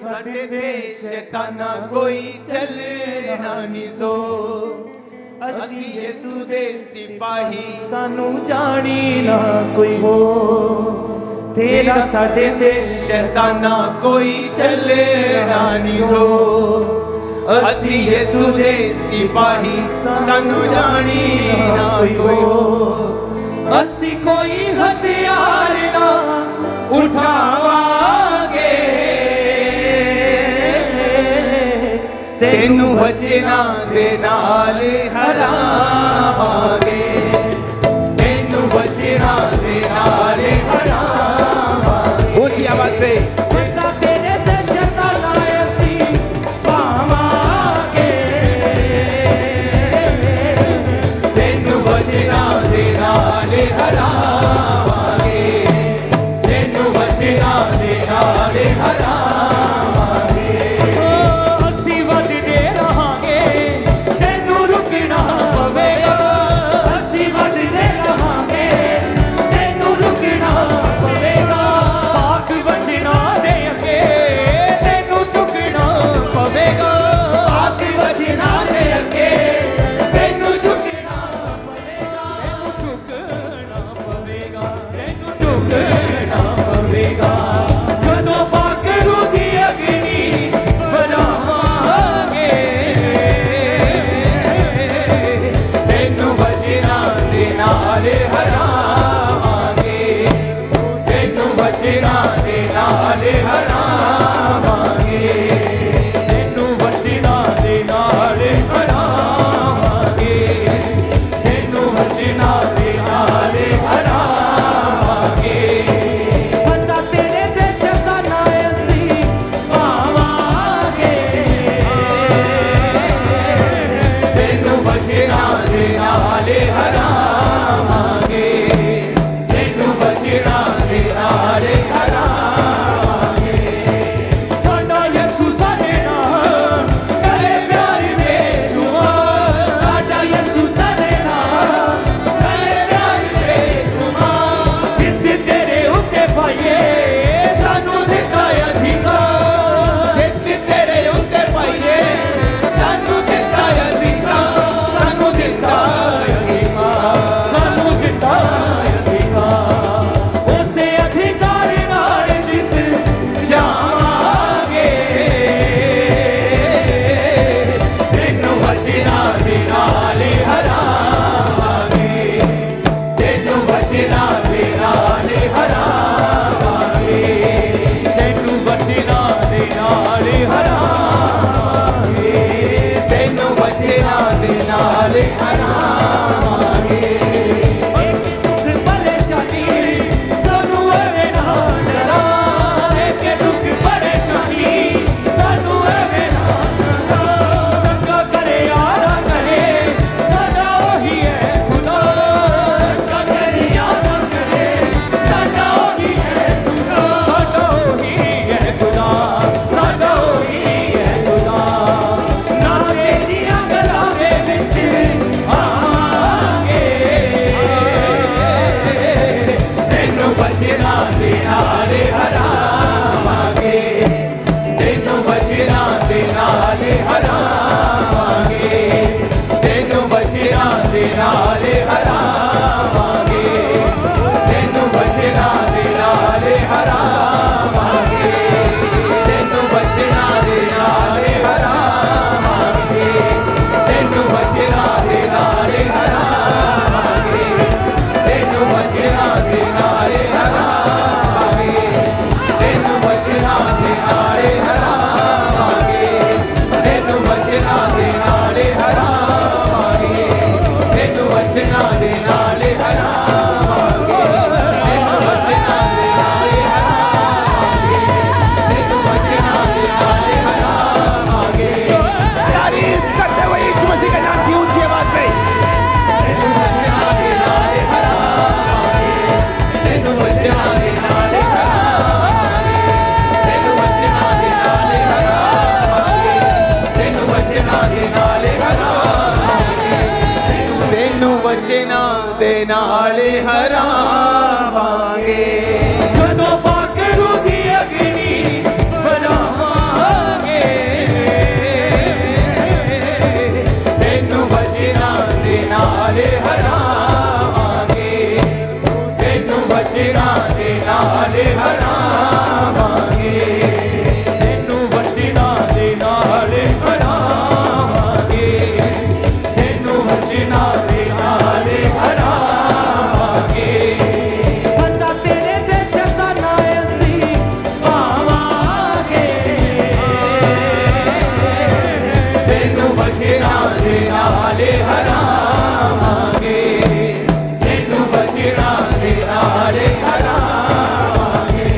साडे देश शैताना कोई चलना नहीं सो असी यीशु दे सिपाही सानू जानी ना कोई हो तेरा साडे देश शैताना कोई चलना नहीं सो असी यीशु दे सिपाही सानू जानी ना कोई हो असी कोई हथियार ना उठावांगे तेनू वचना दे नाल हरावांगे तेनू वचना दे नाल हरावांगे ऊंची आवाज पे तेरे ते शैताना असी पावांगे तेनू वचना दे नाल हरावांगे तेनू वचना दे नाल हरावांगे ਵਚਨਾਂ ਦੇ ਨਾਲ ਹਰਾਵਾਂਗੇ ਤੈਨੂੰ ਵਚਨਾਂ ਦੇ ਨਾਲ ਹਰਾਵਾਂਗੇ ਤੈਨੂੰ ਵਚਨਾਂ ਦੇ ਨਾਲ ਹਰਾਵਾਂਗੇ ਫਤਿਹ ਤੇਰੇ ਤੇ ਸ਼ੈਤਾਨਾਂ ਅਸੀਂ ਪਾਵਾਂਗੇ ਤੈਨੂੰ ਵਚਨਾਂ ਦੇ ਨਾਲ ਹਰਾਵਾਂਗੇ ਤੈਨੂੰ ਵਚਨਾਂ ਦੇ ਨਾਲ ਹਰਾਵਾਂਗੇ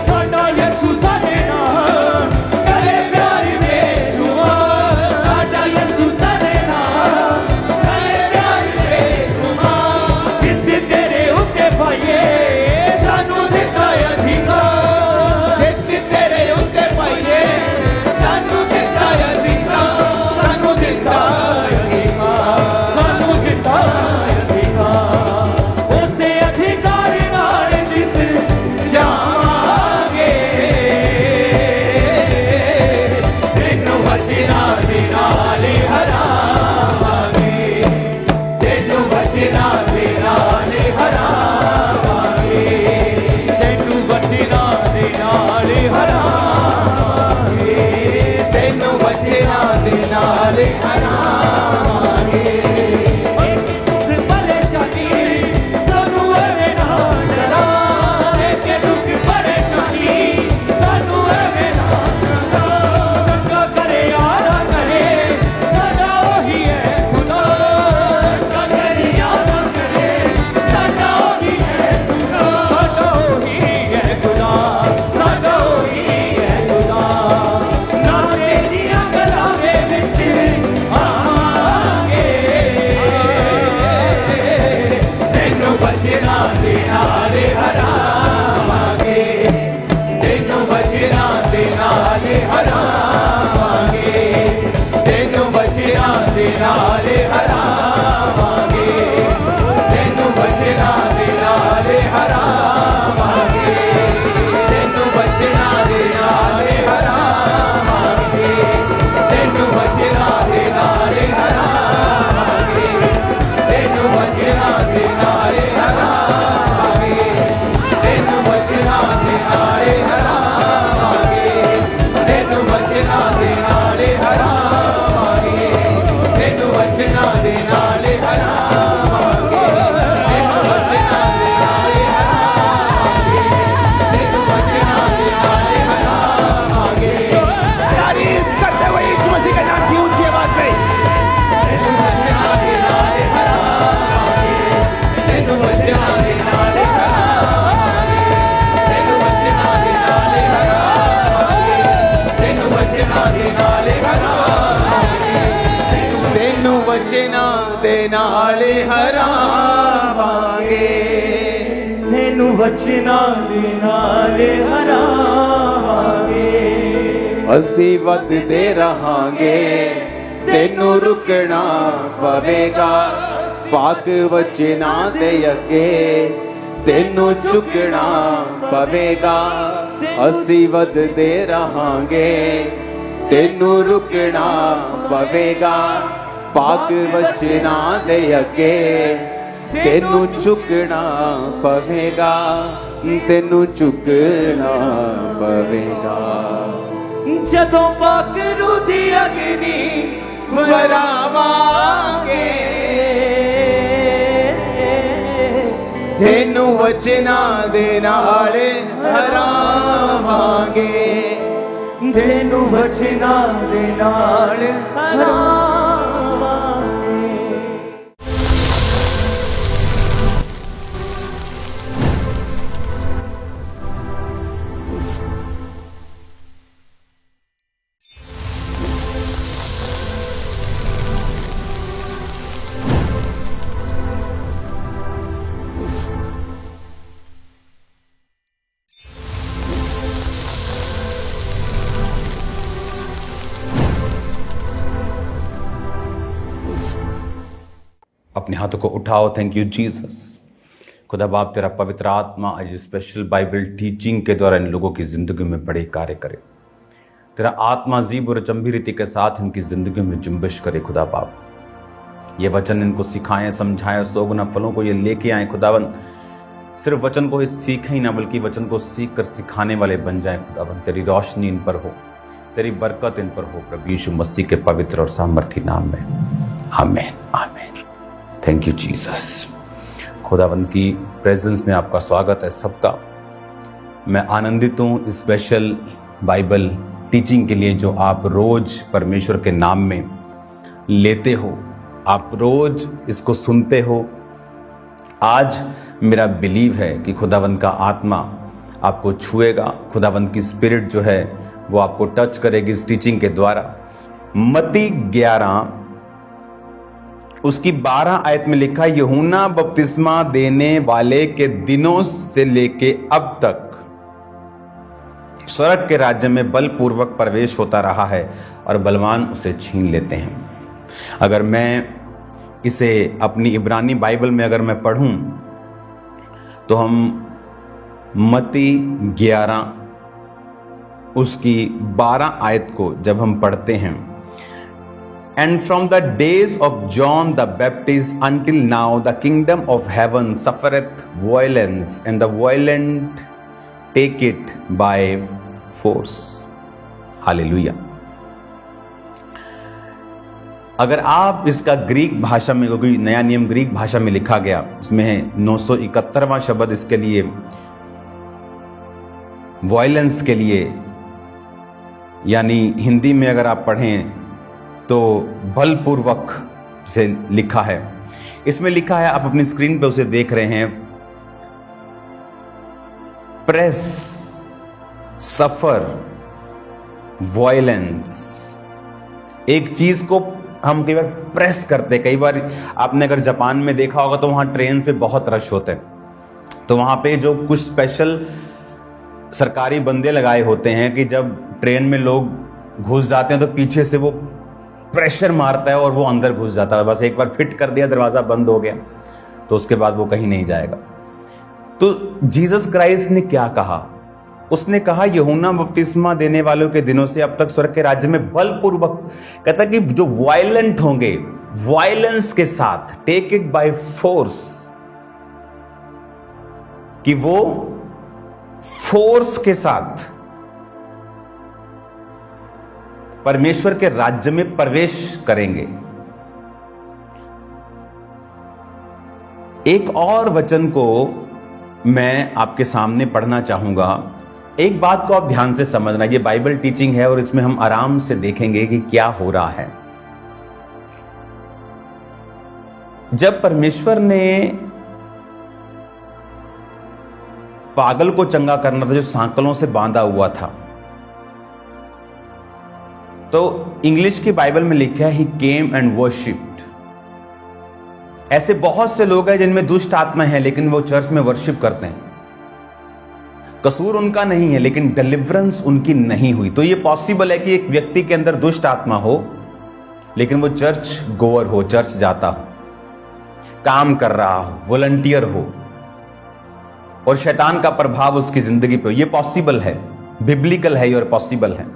ਸਾਡਾ ਯਿਸੂ ਸਾਡੇ ਨਾਲ ਕਰੇ ਪਿਆਰ ਬੇਸ਼ੁਮਾਰ ਸਾਡਾ ਯਿਸੂ ਸਾਡੇ ਨਾਲ ਕਰੇ ਪਿਆਰ ਬੇਸ਼ੁਮਾਰ ਜਿੱਦ ਤੇਰੇ ਉੱਤੇ ਪਾਈਏ ਸਾਨੂੰ ਦਿੱਤਾ ਅਧਿਕਾਰ ਜਿੱਦ ਤੇਰੇ ਉੱਤੇ ਪਾਈਏ ਸਾਨੂੰ ਦਿੱਤਾ ਅਧਿਕਾਰ ਸਾਨੂੰ ਦਿੱਤਾ ਅਧਿਕਾਰ ਸਾਨੂੰ ਦਿੱਤਾ ਅਧਿਕਾਰ ਉਸੇ ਅਧਿਕਾਰ ਨਾਲ ਜਿੱਤ ਜਾਵਾਂਗੇ ਤੈਨੂੰ ਵਚਨਾਂ ਦੇ ਨਾਲ ਹਰਾਵਾਂਗੇ ਤੈਨੂੰ ਵਚਨਾਂ ਦੇ ਨਾਲ ਹਰਾਵਾਂਗੇ ਤੈਨੂੰ ਵਚਨਾਂ ਦੇ ਨਾਲ ਹਰਾਵਾਂਗੇ ਤੈਨੂੰ ਵਚਨਾਂ ਦੇ ਨਾਲ ਹਰਾਵਾਂਗੇ ਦੁੱਖ ਪਰੇਸ਼ਾਨੀ ਸਾਨੂੰ ਐਵੇਂ ਨਾ ਡਰਾ ਕਿ ਦੁੱਖ ਪਰੇਸ਼ਾਨੀ ਸਾਨੂੰ ਐਵੇਂ ਨਾ ਡਰਾ ਚੰਗਾ ਕਰੇ ਯਾਰਾ ਕਰੇ ਸਾਡਾ ਉਹੀ ਹੈ ਖੁਦਾ ਚੰਗਾ ਕਰੇ ਯਾਰਾ ਕਰੇ ਸਾਡਾ ਉਹੀ ਹੈ ਖੁਦਾ ਸਾਡਾ ਉਹੀ ਹੈ ਖੁਦਾ ਸਾਡਾ ਉਹੀ ਹੈ ਖੁਦਾ ਨਾ ਤੇਰੀਆਂ ਗੱਲਾਂ ਦੇ ਵਿੱਚ ਆਵਾਂਗੇ ਤੈਨੂੰ ਵਚਨਾਂ ਦੇ ਨਾਲ ਹਰਾਵਾਂਗੇ ਤੈਨੂੰ ਵਚਨਾਂ ਦੇ ਨਾਲ ਹਰਾਵਾਂਗੇ ਤੈਨੂੰ ਵਚਨਾਂ ਦੇ ਨਾਲ ਹਰਾਵਾਂਗੇ ਤੈਨੂੰ ਵਚਨਾਂ ਦੇ ਨਾਲ ਹਰਾਵਾਂਗੇ ਤੈਨੂੰ ਵਚਨਾਂ ਦੇ ਨਾਲ ਹਰਾਵਾਂਗੇ ਤੈਨੂੰ ਵਚਨਾਂ ਦੇ ਨਾਲ ਹਰਾਵਾਂਗੇ ਤੈਨੂੰ ਵਚਨਾਂ ਦੇ ਨਾਲ ਹਰਾਵਾਂਗੇ ਤੈਨੂੰ ਵਚਨਾਂ ਦੇ ਨਾਲ ਹਰਾਵਾਂਗੇ ਤੈਨੂੰ ਵਚਨਾਂ ਦੇ ਨਾਲ ਹਰਾਵਾਂਗੇ ਤੈਨੂੰ ਵਚਨਾਂ ਦੇ ਨਾਲ ਹਰਾਵਾਂਗੇ ਤੈਨੂੰ ਵਚਨਾਂ ਦੇ ਨਾਲ ਹਰਾਵਾਂਗੇ ਤੈਨੂੰ ਵਚਨਾਂ ਦੇ ਨਾਲ ਹਰਾਵਾਂਗੇ तारीफ करते हुए यीशु मसीह के नाम की ऊंची आवाज में ਤੈਨੂੰ ਵਚਨਾਂ ਦੇ ਨਾਲ ਹਰਾਵਾਂਗੇ ਤੈਨੂੰ ਵਚਨਾਂ ਦੇ ਨਾਲ ਹਰਾਵਾਂਗੇ ਤੈਨੂੰ ਵਚਨਾਂ ਦੇ ਨਾਲ ਹਰਾਵਾਂਗੇ ਤੈਨੂੰ ਵਚਨਾਂ ਦੇ ਨਾਲ ਹਰਾਵਾਂਗੇ ਤੈਨੂੰ ਵਚਨਾਂ ਦੇ ਨਾਲ ਹਰਾਵਾਂਗੇ ਤੈਨੂੰ ਵਚਨਾਂ ਦੇ ਨਾਲ ਹਰਾਵਾਂਗੇ ਅਸੀਂ ਵੱਧਦੇ ਰਹਾਂਗੇ ਤੈਨੂੰ ਰੁਕਣਾ ਪਵੇਗਾ ਪਾਕ ਵਚਨਾਂ ਦੇ ਅੱਗੇ ਤੈਨੂੰ ਝੁਕਣਾ ਪਵੇਗਾ ਅਸੀਂ ਵੱਧਦੇ ਰਹਾਂਗੇ ਤੈਨੂੰ ਰੁਕਣਾ ਪਵੇਗਾ ਪਾਕ ਵਚਨਾਂ ਦੇ ਅੱਗੇ ਤੈਨੂੰ ਝੁਕਣਾ ਪਵੇਗਾ ਤੈਨੂੰ ਝੁਕਣਾ ਪਵੇਗਾ ਜਦੋਂ ਪਾਕ ਰੂਹ ਦੀ ਅਗਨੀ ਵਰਾਵਾਂਗੇ ਤੈਨੂੰ ਵਚਨਾਂ ਦੇ ਨਾਲ ਹਰਾਵਾਂਗੇ ਤੈਨੂੰ ਵਚਨਾਂ ਦੇ ਨਾਲ ਹਰਾਵਾਂਗੇ अपने हाथों को उठाओ। Thank you Jesus. खुदा बाप तेरा पवित्र आत्मा आज स्पेशल बाइबल टीचिंग के द्वारा इन लोगों की ज़िंदगी में बड़े कार्य करे। तेरा आत्मा अजीब और अचंभी रीति के साथ इनकी ज़िंदगी में जुम्बिश करे। खुदा बाप ये वचन इनको सिखाएं, समझाएं, 100 गुना फलों को ये लेके आए खुदावन, सिर्फ वचन को ही सीखें ही ना, बल्कि वचन को सीख कर सिखाने वाले बन जाएं। खुदावन तेरी रोशनी इन पर हो, तेरी बरकत इन पर हो, प्रभु यीशु मसीह के पवित्र और सामर्थी नाम में, आमीन आमीन। Thank you Jesus. खुदावन की प्रेजेंस में आपका स्वागत है सबका। मैं आनंदित हूँ इस स्पेशल बाइबल टीचिंग के लिए जो आप रोज परमेश्वर के नाम में लेते हो, आप रोज इसको सुनते हो। आज मेरा बिलीव है कि खुदावन का आत्मा आपको छुएगा, खुदावन की स्पिरिट जो है वो आपको टच करेगी इस टीचिंग के द्वारा। मत्ती 11 उसकी 12 आयत में लिखा, यूहन्ना बपतिस्मा देने वाले के दिनों से लेके अब तक स्वर्ग के राज्य में बलपूर्वक प्रवेश होता रहा है और बलवान उसे छीन लेते हैं। अगर मैं इसे अपनी इब्रानी बाइबल में अगर मैं पढ़ूं तो हम मत्ती 11 उसकी 12 आयत को जब हम पढ़ते हैं, and from the days of John the Baptist until now the kingdom of heaven सफरeth violence and the violent take it by force. Hallelujah. अगर आप इसका ग्रीक भाषा में, क्योंकि नया नियम ग्रीक भाषा में लिखा गया, इसमें 971वां शब्द इसके लिए वायलेंस के लिए, यानी हिंदी में अगर आप पढ़ें तो बलपूर्वक से लिखा है। इसमें लिखा है, आप अपनी स्क्रीन पे उसे देख रहे हैं, प्रेस सफर वायलेंस। एक चीज को हम कई बार प्रेस करते, कई बार आपने अगर जापान में देखा होगा तो वहां ट्रेन पे बहुत रश होते हैं, तो वहां पे जो कुछ स्पेशल सरकारी बंदे लगाए होते हैं कि जब ट्रेन में लोग घुस जाते हैं तो पीछे से वो प्रेशर मारता है और वो अंदर घुस जाता है। बस एक बार फिट कर दिया, दरवाजा बंद हो गया, तो उसके बाद वो कहीं नहीं जाएगा। तो जीसस क्राइस्ट ने क्या कहा? उसने कहा, यूहन्ना बपतिस्मा देने वालों के दिनों से अब तक स्वर्ग के राज्य में बलपूर्वक, कहता कि जो वायलेंट होंगे, वायलेंस के साथ, टेक इट बाय फोर्स, कि वो फोर्स के साथ परमेश्वर के राज्य में प्रवेश करेंगे। एक और वचन को मैं आपके सामने पढ़ना चाहूंगा। एक बात को आप ध्यान से समझना, ये बाइबल टीचिंग है और इसमें हम आराम से देखेंगे कि क्या हो रहा है। जब परमेश्वर ने पागल को चंगा करना था, जो सांकलों से बांधा हुआ था, तो इंग्लिश की बाइबल में लिखा है, ही केम एंड वर्शिप्ड। ऐसे बहुत से लोग हैं जिनमें दुष्ट आत्मा है, लेकिन वो चर्च में वर्शिप करते हैं। कसूर उनका नहीं है, लेकिन डिलीवरेंस उनकी नहीं हुई। तो ये पॉसिबल है कि एक व्यक्ति के अंदर दुष्ट आत्मा हो, लेकिन वो चर्च गोअर हो, चर्च जाता हो, काम कर रहा हो, वॉलंटियर हो, और शैतान का प्रभाव उसकी जिंदगी पे हो। ये पॉसिबल है, बिब्लिकल है और पॉसिबल है।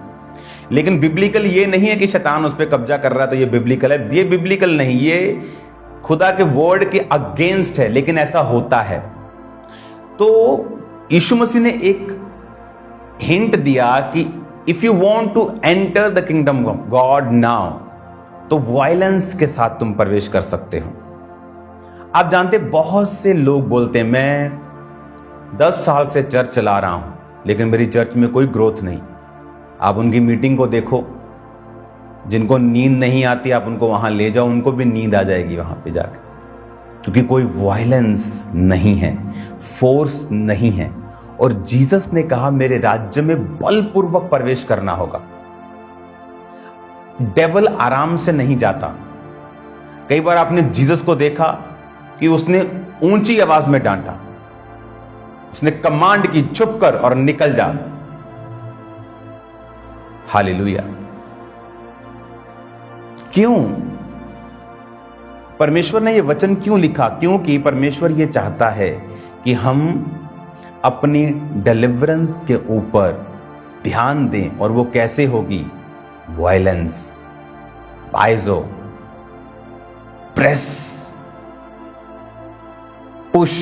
लेकिन बिब्लिकल ये नहीं है कि शैतान उस पर कब्जा कर रहा है तो ये बिब्लिकल है। ये बिब्लिकल नहीं, ये खुदा के वर्ड के अगेंस्ट है, लेकिन ऐसा होता है। तो यीशु मसीह ने एक हिंट दिया कि if you want to enter the kingdom of God now, तो वायलेंस के साथ तुम प्रवेश कर सकते हो। आप जानते, बहुत से लोग बोलते हैं, मैं 10 साल से चर्च चला रहा हूं, लेकिन मेरी चर्च में कोई ग्रोथ नहीं। आप उनकी मीटिंग को देखो, जिनको नींद नहीं आती आप उनको वहां ले जाओ, उनको भी नींद आ जाएगी वहां पे जाके, क्योंकि कोई वायलेंस नहीं है, फोर्स नहीं है। और जीसस ने कहा, मेरे राज्य में बलपूर्वक प्रवेश करना होगा। डेविल आराम से नहीं जाता। कई बार आपने जीसस को देखा कि उसने ऊंची आवाज में डांटा, उसने कमांड की, चुप कर और निकल जा। हालेलुया। क्यों? परमेश्वर ने यह वचन क्यों लिखा? क्योंकि परमेश्वर यह चाहता है कि हम अपनी डिलीवरेंस के ऊपर ध्यान दें। और वो कैसे होगी? वायलेंस, आइजो, प्रेस, पुश,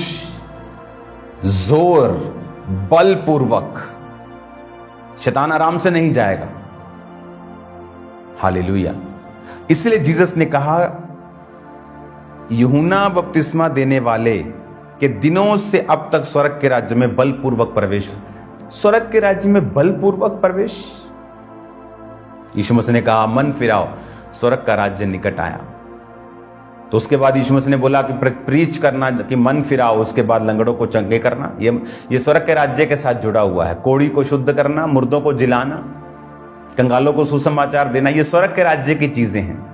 जोर, बलपूर्वक। शैतान आराम से नहीं जाएगा। हालेलुया। इसलिए जीसस ने कहा, यूहन्ना बपतिस्मा देने वाले के दिनों से अब तक स्वर्ग के राज्य में बलपूर्वक प्रवेश। स्वर्ग के राज्य में बलपूर्वक प्रवेश। यीशु मसीह ने कहा, मन फिराओ, स्वर्ग का राज्य निकट आया। तो उसके बाद यीशु मसीह ने बोला कि प्रीच करना, कि मन फिराओ, उसके बाद लंगड़ों को चंगे करना। ये स्वर्ग के राज्य के साथ जुड़ा हुआ है। कोढ़ी को शुद्ध करना, मुर्दों को जिलाना, कंगालों को सुसमाचार देना, ये स्वर्ग के राज्य की चीजें हैं।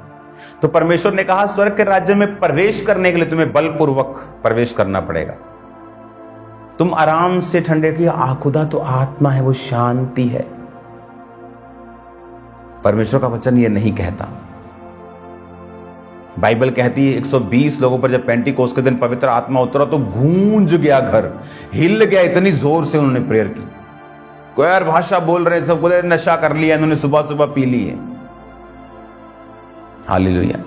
तो परमेश्वर ने कहा, स्वर्ग के राज्य में प्रवेश करने के लिए तुम्हें बलपूर्वक प्रवेश करना पड़ेगा। तुम आराम से ठंडे की खुदा तो आत्मा है, वो शांति है। परमेश्वर का वचन ये नहीं कहता। बाइबल कहती है 120 लोगों पर जब पेंटिकोस्ट के दिन पवित्र आत्मा उतरा तो गूंज गया घर, हिल गया, इतनी जोर से उन्होंने प्रेयर की। कोई और भाषा बोल रहे, सब बोले नशा कर लिया इन्होंने, सुबह सुबह पी ली है। हालेलुया।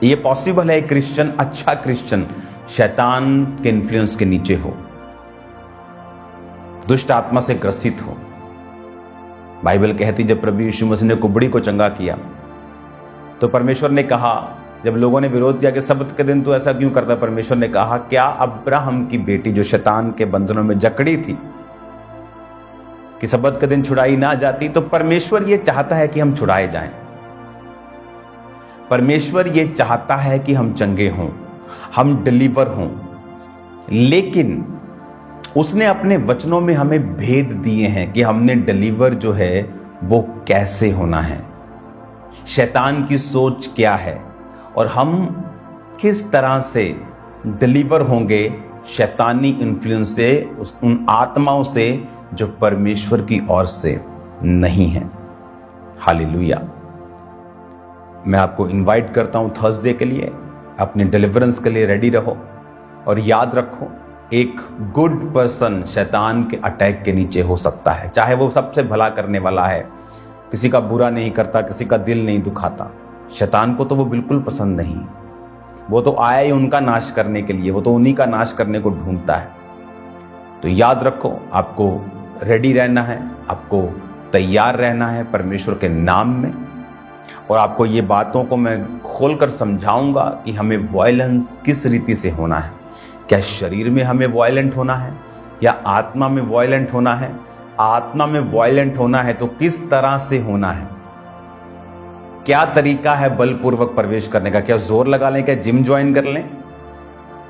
ये पॉसिबल है एक क्रिश्चियन, अच्छा क्रिश्चियन शैतान के इन्फ्लुएंस के नीचे हो, दुष्ट आत्मा से ग्रसित हो। बाइबल कहती जब प्रभु यीशु मसीह ने कुबड़ी को चंगा किया तो परमेश्वर ने कहा, जब लोगों ने विरोध किया कि सब्त के दिन तो ऐसा क्यों करता, परमेश्वर ने कहा, क्या अब्राहम की बेटी जो शैतान के बंधनों में जकड़ी थी कि सब्त के दिन छुड़ाई ना जाती, तो परमेश्वर ये चाहता है कि हम छुड़ाए जाएं। परमेश्वर ये चाहता है कि हम चंगे हों, हम डिलीवर हों, लेकिन उसने अपने वचनों में हमें भेद दिए हैं कि हमने डिलीवर जो है वो कैसे होना है, शैतान की सोच क्या है, और हम किस तरह से डिलीवर होंगे शैतानी इन्फ्लुएंस से, उन आत्माओं से जो परमेश्वर की ओर से नहीं है। हालेलुया। मैं आपको इनवाइट करता हूं थर्सडे के लिए, अपने डिलीवरेंस के लिए रेडी रहो, और याद रखो एक गुड पर्सन शैतान के अटैक के नीचे हो सकता है, चाहे वो सबसे भला करने वाला है, किसी का बुरा नहीं करता, किसी का दिल नहीं दुखाता। शैतान को तो वो बिल्कुल पसंद नहीं, वो तो आया ही उनका नाश करने के लिए, वो तो उन्हीं का नाश करने को ढूंढता है। तो याद रखो, आपको रेडी रहना है, आपको तैयार रहना है परमेश्वर के नाम में, और आपको ये बातों को मैं खोलकर समझाऊंगा कि हमें वायलेंस किस रीति से होना है। क्या शरीर में हमें वायलेंट होना है या आत्मा में वायलेंट होना है? आत्मा में वायलेंट होना है तो किस तरह से होना है? क्या तरीका है बलपूर्वक प्रवेश करने का? क्या जोर लगा लें, क्या जिम ज्वाइन कर लें,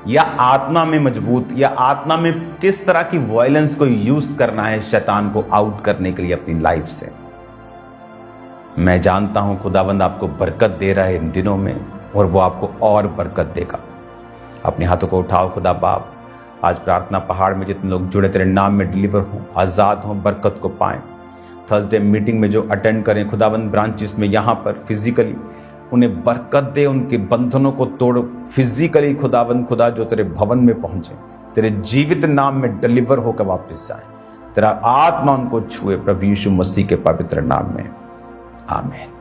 या आत्मा में मजबूत, या आत्मा में किस तरह की वायलेंस को यूज करना है शैतान को आउट करने के लिए अपनी लाइफ से? मैं जानता हूं खुदावंद आपको बरकत दे रहा है इन दिनों में, और वो आपको और बरकत देगा। अपने हाथों को उठाओ। खुदा बाप, आज प्रार्थना पहाड़ में जितने लोग जुड़े तेरे नाम में डिलीवर हों, आज़ाद हों, बरकत को पाएं। थर्सडे मीटिंग में जो अटेंड करें खुदावंद ब्रांचेस में, यहाँ पर फिजिकली उन्हें बरकत दे, उनके बंधनों को तोड़। फिजिकली खुदावंद खुदा जो तेरे भवन में पहुंचे, तेरे जीवित नाम में डिलीवर होकर वापस जाए, तेरा आत्मा उनको छुए प्रभु यीशु मसीह के पवित्र नाम में, आमीन।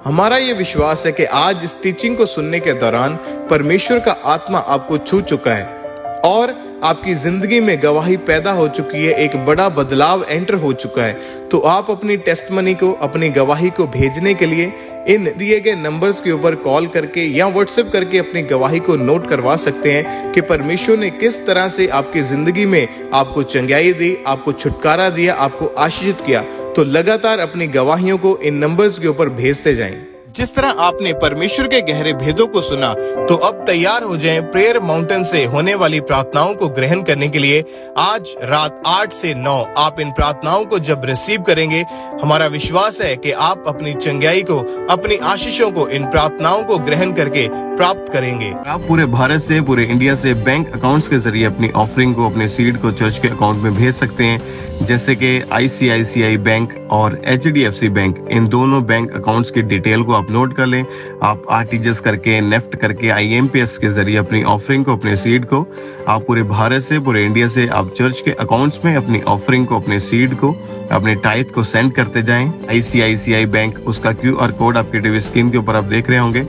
हमारा ये विश्वास है कि आज इस टीचिंग को सुनने के दौरान परमेश्वर का आत्मा आपको छू चुका है और आपकी जिंदगी में गवाही पैदा हो चुकी है, एक बड़ा बदलाव एंटर हो चुका है। तो आप अपनी टेस्टमनी को, अपनी गवाही को भेजने के लिए इन दिए गए नंबर्स के ऊपर कॉल करके या व्हाट्सएप करके अपनी गवाही को नोट करवा सकते हैं कि परमेश्वर ने किस तरह से आपकी जिंदगी में आपको चंगाई दी, आपको छुटकारा दिया, आपको आशीषित किया। तो लगातार अपनी गवाहियों को इन नंबर्स के ऊपर भेजते जाएं। जिस तरह आपने परमेश्वर के गहरे भेदों को सुना, तो अब तैयार हो जाएं प्रेयर माउंटेन से होने वाली प्रार्थनाओं को ग्रहण करने के लिए। आज रात 8 से 9 आप इन प्रार्थनाओं को जब रिसीव करेंगे, हमारा विश्वास है कि आप अपनी चंगाई को, अपनी आशीषों को इन प्रार्थनाओं को ग्रहण करके प्राप्त करेंगे। आप पूरे भारत से, पूरे इंडिया से बैंक अकाउंट्स के जरिए अपनी ऑफरिंग को, अपने सीड को चर्च के अकाउंट में भेज सकते हैं, जैसे कि ICICI बैंक और HDFC बैंक। इन दोनों बैंक अकाउंट्स की डिटेल को आप नोट कर लें। आप RTGS करके, नेफ्ट करके, IMPS के जरिए अपनी ऑफरिंग को, अपने सीड को आप पूरे भारत से, पूरे इंडिया से आप चर्च के अकाउंट्स में अपनी ऑफरिंग को, अपने सीड को, अपने टाइथ को सेंड करते जाएं। ICICI बैंक, उसका QR कोड आपके टीवी स्क्रीन के ऊपर आप देख रहे होंगे।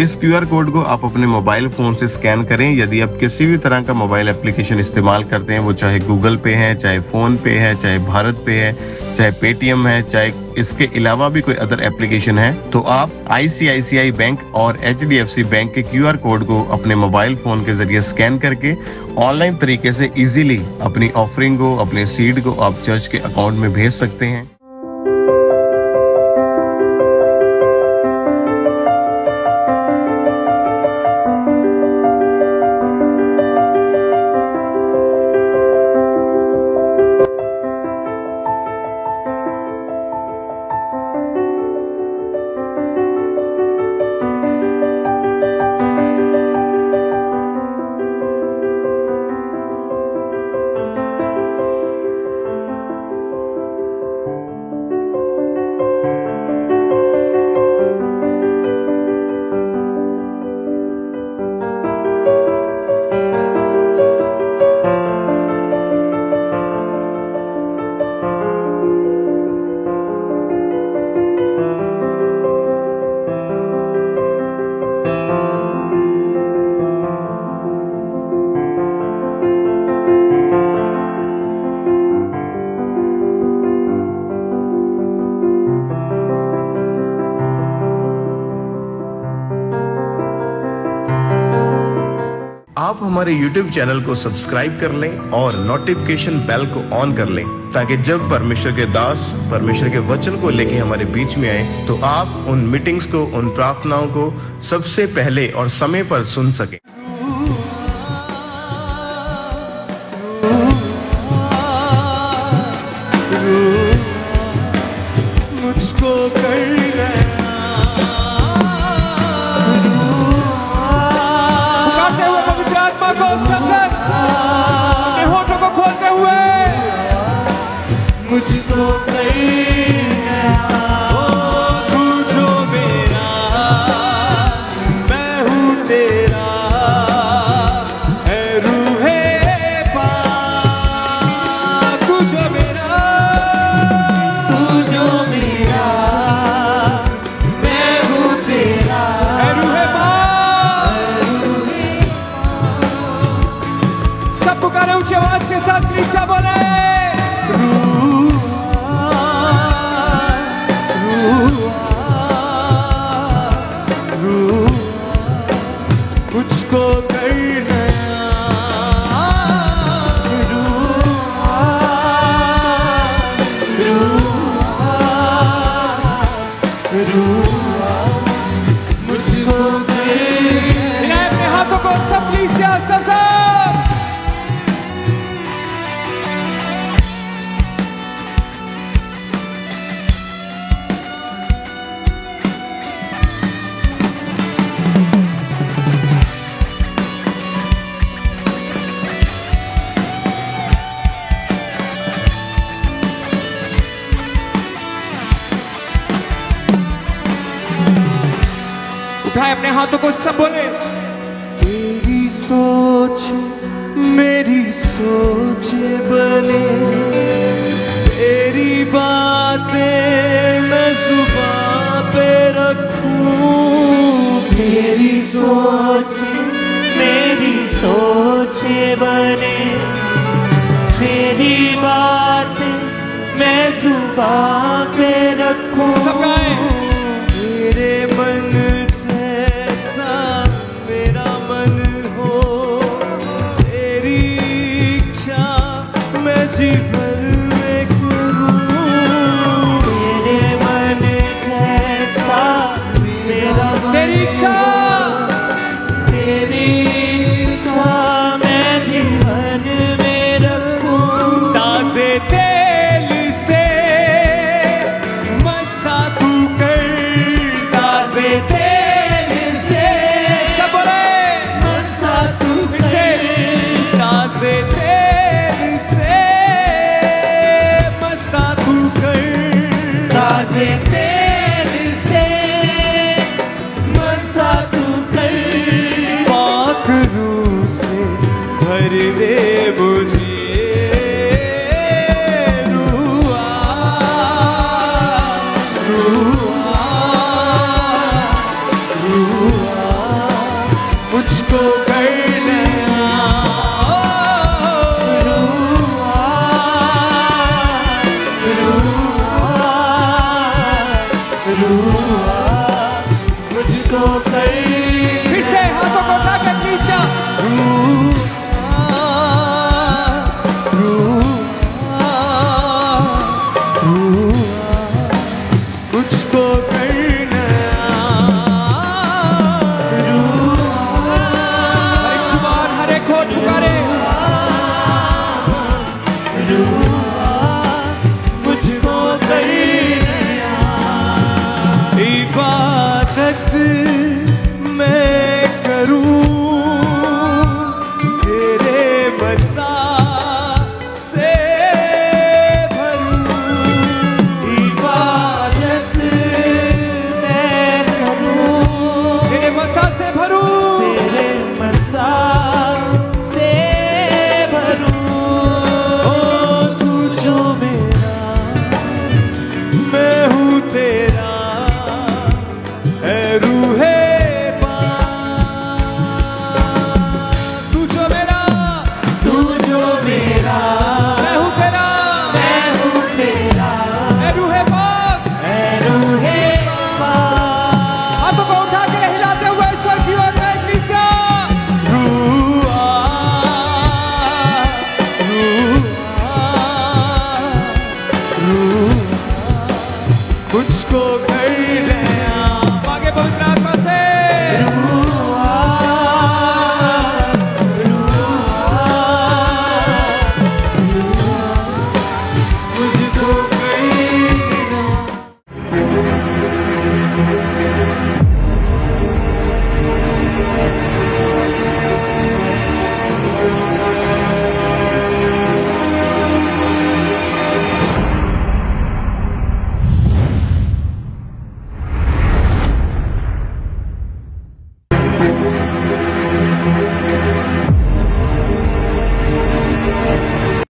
इस QR कोड को आप अपने मोबाइल फोन से स्कैन करें। यदि आप किसी भी तरह का मोबाइल एप्लीकेशन इस्तेमाल करते हैं, वो चाहे गूगल पे है, चाहे फोन पे है, चाहे भारत पे है, चाहे पेटीएम है, चाहे इसके अलावा भी कोई अदर एप्लीकेशन है, तो आप ICICI बैंक और HDFC बैंक के QR कोड को अपने मोबाइल फोन के जरिए स्कैन करके ऑनलाइन तरीके से इजीली अपनी ऑफरिंग को, अपने सीड को आप चर्च के अकाउंट में भेज सकते हैं। आप हमारे YouTube चैनल को सब्सक्राइब कर लें और नोटिफिकेशन बेल को ऑन कर लें, ताकि जब परमेश्वर के दास परमेश्वर के वचन को लेके हमारे बीच में आए तो आप उन मीटिंग्स को, उन प्रार्थनाओं को सबसे पहले और समय पर सुन सकें। मुझको करना, पुकारते हुए पवित्र आत्मा को सबसे अपने होठों को खोलते हुए मुझको करना। तू जो मेरा, मैं हूँ तेरा, है रूहे पाक। तू जो मेरा, तू जो मेरा, मैं हूँ तेरा, है रूहे पाक। सब पुकारे ऊंची आवाज के साथ, कलीसिया बोले मुझको करना। मुझको करना। अपने हाथों को सब कलीसिया सब उठाए अपने हाथों को, सब बोले तेरी सोच मेरी सोच बने, तेरी बातें मैं जुबान पे रखूं। तेरी सोच मेरी सोच बने, तेरी बातें मैं जुबान पे रखूं। सब गाए। मेरे मन जैसा मेरा मन हो, तेरी इच्छा मैं जीवन में करूं। मेरे मन जैसा मेरा मन, तेरी इच्छा, तेरी इच्छा मैं जीवन में रखूं। ताज़े तेल से मुझको कर इबादत मैं करूं तेरे मसा से भरूं इबादत मैं करूं तेरे मसा से भरूं तेरे मसा से भरूं ओ तू जो मेरा मैं हूँ तेरा है रूहे तू जो मेरा मैं हूँ तेरा है रूहे पाक हाथों को उठा के हिलाते हुए ईश्वर की ओर में कलीसिया मुझको कर लिया आगे पवित्र आत्मा से मुझको कर लिया